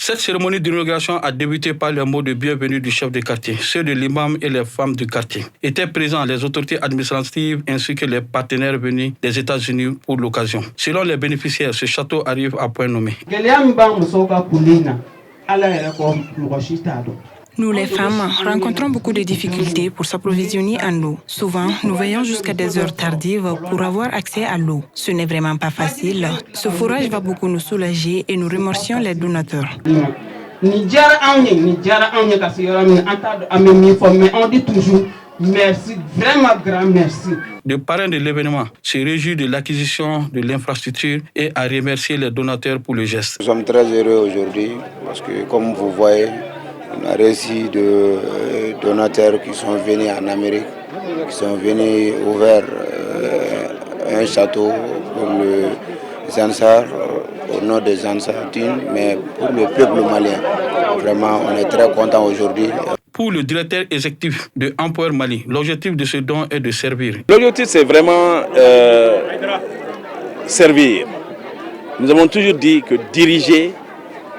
Cette cérémonie d'inauguration a débuté par les mots de bienvenue du chef de quartier. Ceux de l'imam et les femmes du quartier. Étaient présents les autorités administratives ainsi que les partenaires venus des États-Unis pour l'occasion. Selon les bénéficiaires, ce château arrive à point nommé. Nous, les femmes, rencontrons beaucoup de difficultés pour s'approvisionner en eau. Souvent, nous veillons jusqu'à des heures tardives pour avoir accès à l'eau. Ce n'est vraiment pas facile. Ce fourrage va beaucoup nous soulager et nous remercions les donateurs. On dit toujours merci, vraiment grand merci. Le parrain de l'événement se réjouit de l'acquisition de l'infrastructure et a remercié les donateurs pour le geste. Nous sommes très heureux aujourd'hui parce que, comme vous voyez, on a reçu de donateurs qui sont venus en Amérique, qui sont venus ouvrir un château pour les Ansar, au nom des Ansardines, mais pour le peuple malien. Vraiment, on est très contents aujourd'hui. Pour le directeur exécutif de Empower Mali, l'objectif de ce don est de servir. L'objectif, c'est vraiment servir. Nous avons toujours dit que diriger,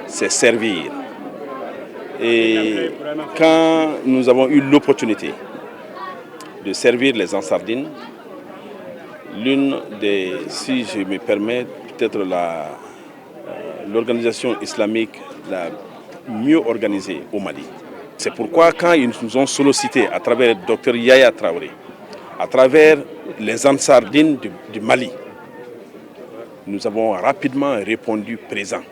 c'est servir. Et quand nous avons eu l'opportunité de servir les Ansardines, l'une des, si je me permets, peut-être l'organisation islamique la mieux organisée au Mali. C'est pourquoi quand ils nous ont sollicité à travers le Dr Yaya Traoré, à travers les Ansardines du Mali, nous avons rapidement répondu présent.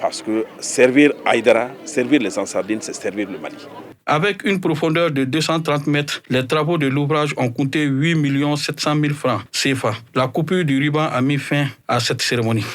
Parce que servir Haïdara, servir les Ansardines, c'est servir le Mali. Avec une profondeur de 230 mètres, les travaux de l'ouvrage ont coûté 8 700 000 francs CFA. La coupure du ruban a mis fin à cette cérémonie.